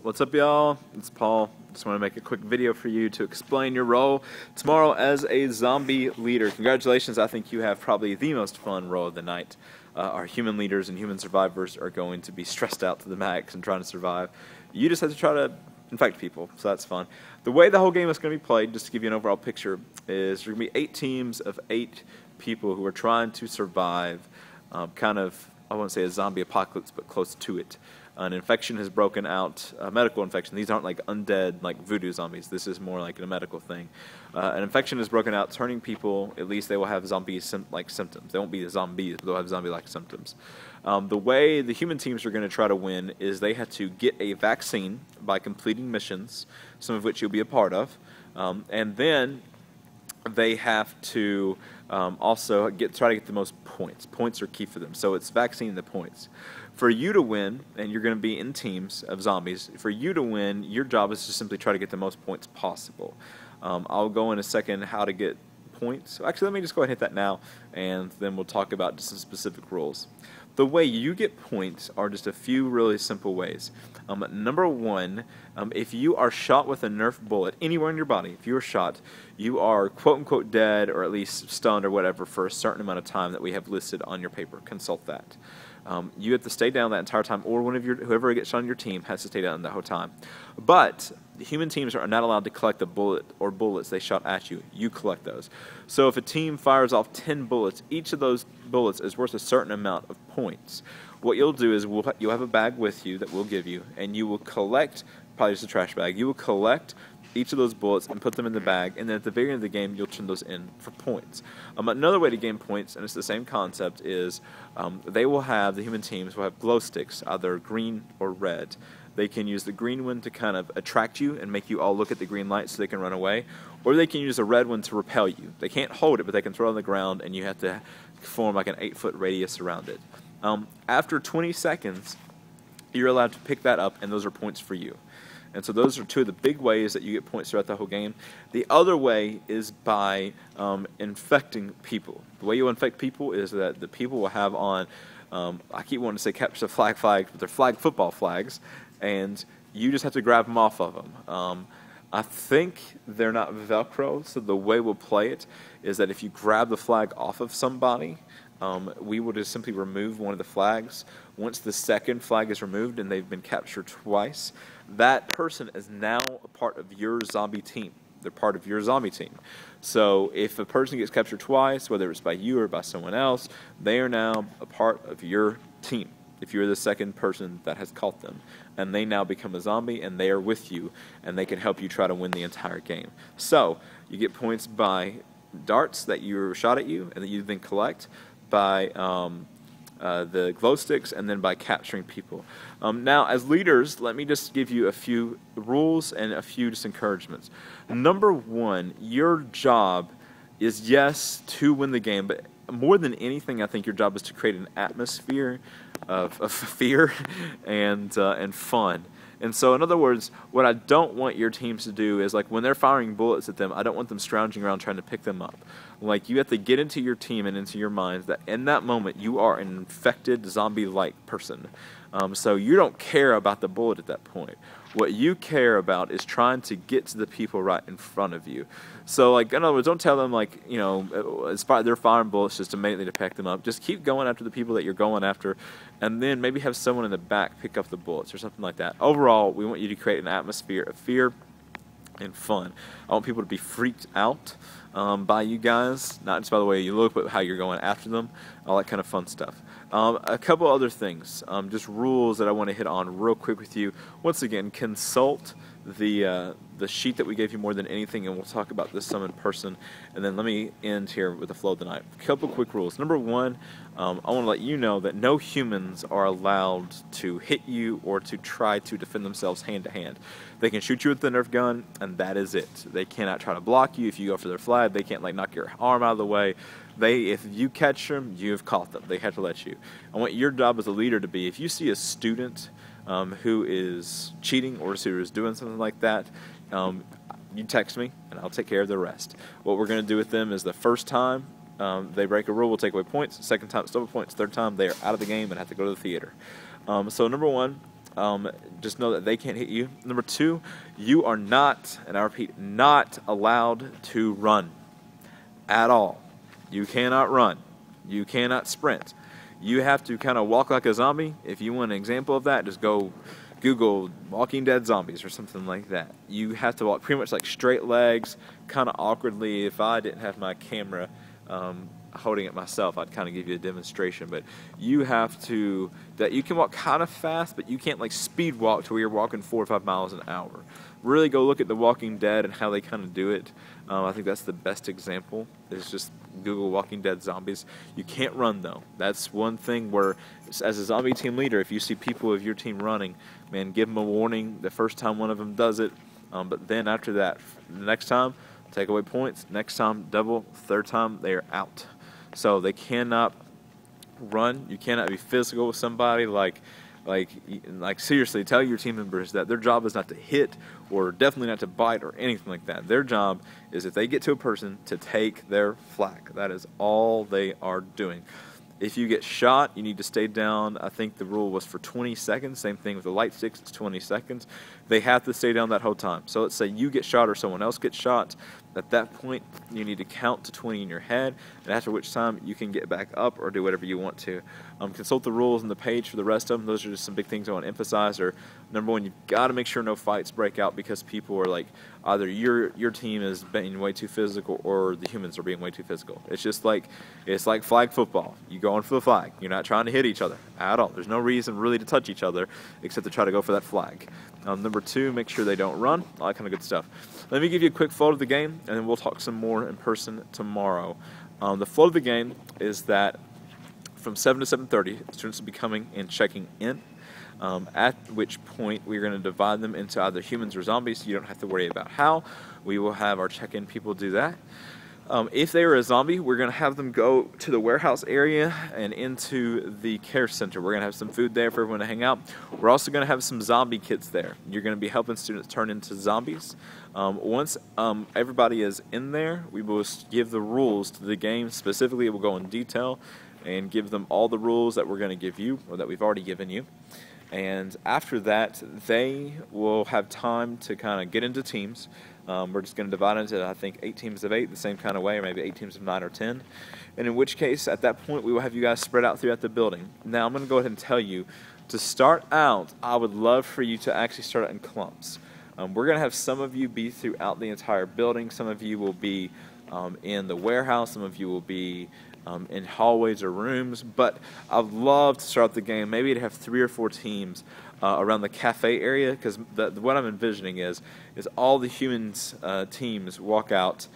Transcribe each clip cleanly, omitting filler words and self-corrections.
What's up, y'all? It's Paul. Just want to make a quick video for you to explain your role tomorrow as a zombie leader. Congratulations, I think you have probably the most fun role of the night. Our human leaders and human survivors are going to be stressed out to the max and trying to survive. You just have to try to infect people, so that's fun. The way the whole game is going to be played, just to give you an overall picture, is there's going to be 8 teams of 8 people who are trying to survive kind of, I won't say a zombie apocalypse, but close to it. An infection has broken out, a medical infection. These aren't like undead, like voodoo zombies. This is more like a medical thing. An infection has broken out, turning people, at least they will have zombie-like symptoms. They won't be zombies, but they'll have zombie-like symptoms. The way the human teams are going to try to win is they have to get a vaccine by completing missions, some of which you'll be a part of, and then they have to also try to get the most points. Points are key for them, so it's vaccine and the points. For you to win, and you're going to be in teams of zombies, for you to win, your job is to simply try to get the most points possible. I'll go in a second how to get points. Actually, let me just go ahead and hit that now, and then we'll talk about just some specific rules. The way you get points are just a few really simple ways. Number one, if you are shot with a Nerf bullet anywhere in your body, if you are shot, you are quote-unquote dead or at least stunned or whatever for a certain amount of time that we have listed on your paper. Consult that. You have to stay down that entire time, or whoever gets shot on your team has to stay down the whole time. But the human teams are not allowed to collect the bullet or bullets they shot at you. You collect those. So if a team fires off 10 bullets, each of those bullets is worth a certain amount of points. What you'll do is you'll have a bag with you that we'll give you, and you will collect, probably just a trash bag, you will collect each of those bullets and put them in the bag, and then at the very end of the game you'll turn those in for points. Another way to gain points, and it's the same concept, is the human teams will have glow sticks, either green or red. They can use the green one to kind of attract you and make you all look at the green light so they can run away, or they can use a red one to repel you. They can't hold it, but they can throw it on the ground, and you have to form like an 8-foot radius around it. After 20 seconds, you're allowed to pick that up, and those are points for you. And so those are 2 of the big ways that you get points throughout the whole game. The other way is by infecting people. The way you infect people is that the people will have on, I keep wanting to say capture the flag flags, but they're football flags, and you just have to grab them off of them. I think they're not Velcro, so the way we'll play it is that if you grab the flag off of somebody, we will just simply remove one of the flags. Once the second flag is removed and they've been captured twice, that person is now a part of your zombie team. They're part of your zombie team. So if a person gets captured twice, whether it's by you or by someone else, they are now a part of your team. If you're the second person that has caught them, and they now become a zombie, and they are with you, and they can help you try to win the entire game. So you get points by darts that you shot at you, and that you then collect, by the glow sticks, and then by capturing people. Now, as leaders, let me just give you a few rules and a few just encouragements. Number one, your job is, yes, to win the game, but more than anything, I think your job is to create an atmosphere of fear and fun. And so, in other words, what I don't want your teams to do is, like, when they're firing bullets at them, I don't want them scrounging around trying to pick them up. Like, you have to get into your team and into your minds that in that moment you are an infected zombie-like person. So you don't care about the bullet at that point. What you care about is trying to get to the people right in front of you. So, like, in other words, don't tell them, like, you know, they're firing bullets just immediately to pick them up. Just keep going after the people that you're going after, and then maybe have someone in the back pick up the bullets or something like that. Overall, we want you to create an atmosphere of fear and fun. I want people to be freaked out by you guys, not just by the way you look, but how you're going after them, all that kind of fun stuff. A couple other things, just rules that I want to hit on real quick with you. Once again, consult the sheet that we gave you more than anything, and we'll talk about this some in person. And then let me end here with the flow of the night. A couple quick rules. Number one, I want to let you know that no humans are allowed to hit you or to try to defend themselves hand to hand. They can shoot you with the Nerf gun, and that is it. They cannot try to block you if you go for their flag. They can't, like, knock your arm out of the way. If you catch them, you have caught them. They have to let you. I want your job as a leader to be, if you see a student who is cheating or who is doing something like that, you text me, and I'll take care of the rest. What we're going to do with them is the first time they break a rule, we'll take away points. Second time, still points. Third time, they are out of the game and have to go to the theater. So number one, just know that they can't hit you. Number 2, you are not, and I repeat, not allowed to run at all. You cannot run. You cannot sprint. You have to kind of walk like a zombie. If you want an example of that, just go Google Walking Dead zombies or something like that. You have to walk pretty much like straight legs, kind of awkwardly. If I didn't have my camera holding it myself, I'd kind of give you a demonstration. But you have to, that you can walk kind of fast, but you can't like speed walk to where you're walking 4 or 5 miles an hour. Really go look at The Walking Dead and how they kind of do it. I think that's the best example, is just Google Walking Dead zombies. You can't run, though. That's one thing where, as a zombie team leader, if you see people of your team running, man, give them a warning the first time one of them does it. But then after that, the next time, take away points. Next time, double. Third time, they are out. So they cannot run. You cannot be physical with somebody. Like seriously, tell your team members that their job is not to hit or definitely not to bite or anything like that. Their job is, if they get to a person, to take their flak. That is all they are doing. If you get shot, you need to stay down. I think the rule was for 20 seconds. Same thing with the light sticks, it's 20 seconds. They have to stay down that whole time. So let's say you get shot or someone else gets shot. At that point, you need to count to 20 in your head, and after which time you can get back up or do whatever you want to. Consult the rules on the page for the rest of them. Those are just some big things I want to emphasize. Number 1, you've got to make sure no fights break out because people are like, either your team is being way too physical or the humans are being way too physical. It's like flag football. You go in for the flag. You're not trying to hit each other at all. There's no reason really to touch each other except to try to go for that flag. Number 2, make sure they don't run. All that kind of good stuff. Let me give you a quick flow of the game, and then we'll talk some more in person tomorrow. The flow of the game is that from 7 to 7:30, students will be coming and checking in, at which point we're going to divide them into either humans or zombies, so you don't have to worry about how. We will have our check-in people do that. If they are a zombie, we're going to have them go to the warehouse area and into the care center. We're going to have some food there for everyone to hang out. We're also going to have some zombie kits there. You're going to be helping students turn into zombies. Once everybody is in there, we will give the rules to the game. Specifically, we'll go in detail and give them all the rules that we're going to give you, or that we've already given you. And after that, they will have time to kind of get into teams. We're just going to divide into, I think, 8 teams of 8, the same kind of way, or maybe 8 teams of 9 or 10. And in which case, at that point, we will have you guys spread out throughout the building. Now, I'm going to go ahead and tell you, to start out, I would love for you to actually start out in clumps. We're going to have some of you be throughout the entire building. Some of you will be in the warehouse. Some of you will be in hallways or rooms. But I'd love to start the game, maybe to have 3 or 4 teams around the cafe area, because what I'm envisioning is all the humans teams walk out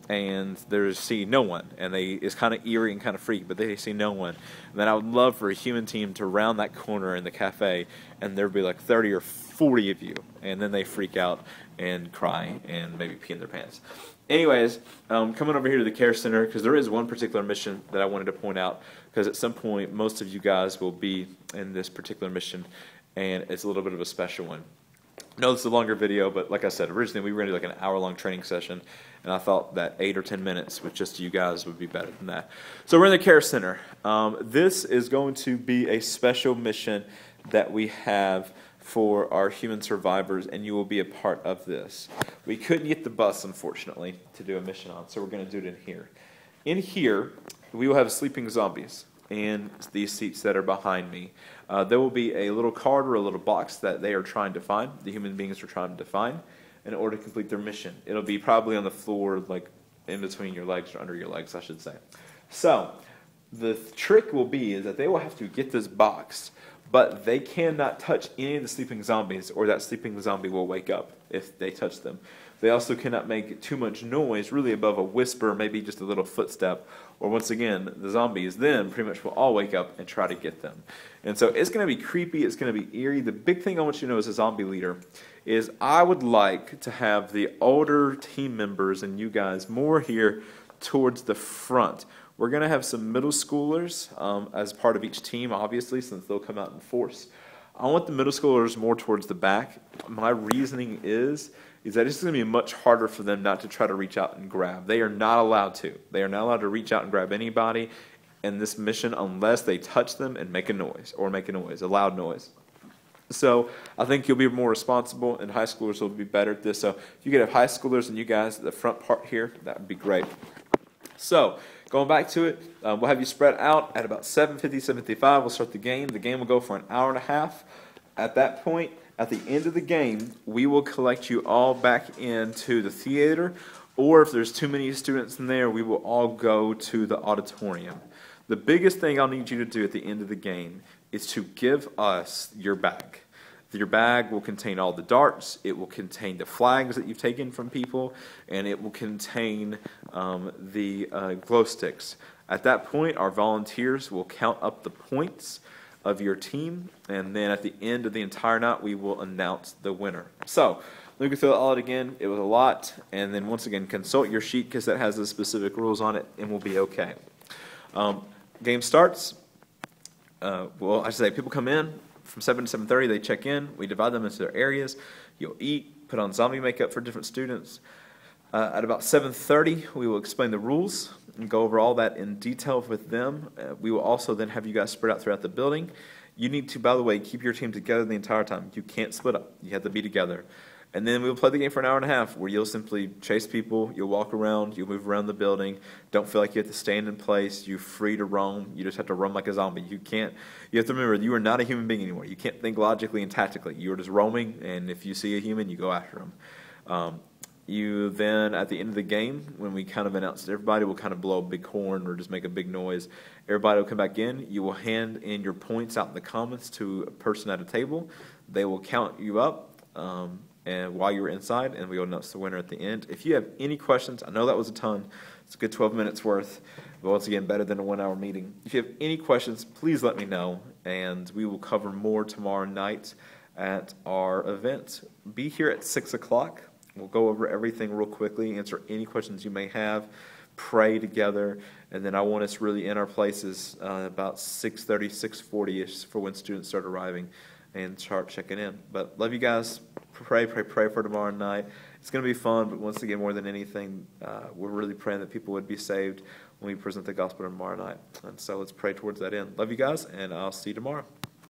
and they see no one, and it's kind of eerie and kind of freaky, but they see no one. And then I would love for a human team to round that corner in the cafe, and there'd be like 30 or 40 of you, and then they freak out and cry and maybe pee in their pants. Anyways, coming over here to the care center, because there is one particular mission that I wanted to point out, because at some point most of you guys will be in this particular mission, and it's a little bit of a special one. I know this is a longer video, but like I said, originally we were going to do like an hour-long training session, and I thought that 8 or 10 minutes with just you guys would be better than that. So we're in the care center. This is going to be a special mission that we have for our human survivors, and you will be a part of this. We couldn't get the bus, unfortunately, to do a mission on, so we're going to do it in here. In here, we will have sleeping zombies in these seats that are behind me. There will be a little card or a little box that they are trying to find, the human beings are trying to find, in order to complete their mission. It'll be probably on the floor, like in between your legs, or under your legs, I should say. So, the trick will be is that they will have to get this box, but they cannot touch any of the sleeping zombies, or that sleeping zombie will wake up if they touch them. They also cannot make too much noise, really above a whisper, maybe just a little footstep, or once again, the zombies then pretty much will all wake up and try to get them. And so it's going to be creepy, it's going to be eerie. The big thing I want you to know as a zombie leader is I would like to have the older team members and you guys more here towards the front. We're going to have some middle schoolers as part of each team, obviously, since they'll come out in force. I want the middle schoolers more towards the back. My reasoning is that it's going to be much harder for them not to try to reach out and grab. They are not allowed to. They are not allowed to reach out and grab anybody in this mission unless they touch them and make a noise, or make a noise, a loud noise. So I think you'll be more responsible, and high schoolers will be better at this. So if you could have high schoolers and you guys at the front part here, that would be great. So going back to it, we'll have you spread out at about 7:50, 7:55. We'll start the game. The game will go for an hour and a half. At that point, at the end of the game, we will collect you all back into the theater, or if there's too many students in there, we will all go to the auditorium. The biggest thing I'll need you to do at the end of the game is to give us your bag. Your bag will contain all the darts, it will contain the flags that you've taken from people, and it will contain the glow sticks. At that point, our volunteers will count up the points of your team, and then at the end of the entire night, we will announce the winner. So, let me go through all it again. It was a lot, and then once again, consult your sheet because that has the specific rules on it, and we'll be okay. Game starts. Well, I should say people come in from 7 to 7:30. They check in. We divide them into their areas. You'll eat, put on zombie makeup for different students. At about 7:30, we will explain the rules and go over all that in detail with them. We will also then have you guys spread out throughout the building. You need to, by the way, keep your team together the entire time. You can't split up. You have to be together. And then we'll play the game for an hour and a half where you'll simply chase people, you'll walk around, you'll move around the building. Don't feel like you have to stand in place. You're free to roam. You just have to run like a zombie. You have to remember, you are not a human being anymore. You can't think logically and tactically. You're just roaming, and if you see a human, you go after them. You then, at the end of the game, when we kind of announce to everybody, we'll kind of blow a big horn or just make a big noise. Everybody will come back in. You will hand in your points out in the commons to a person at a table. They will count you up. And while you're inside, and we will announce the winner at the end. If you have any questions, I know that was a ton. It's a good 12 minutes worth, but once again, better than a 1-hour meeting. If you have any questions, please let me know, and we will cover more tomorrow night at our event. Be here at 6 o'clock. We'll go over everything real quickly, answer any questions you may have, pray together, and then I want us really in our places about 6:30, 6:40-ish for when students start arriving and start checking in. But love you guys. Pray for tomorrow night. It's going to be fun, but once again, more than anything, we're really praying that people would be saved when we present the gospel tomorrow night. And so let's pray towards that end. Love you guys, and I'll see you tomorrow.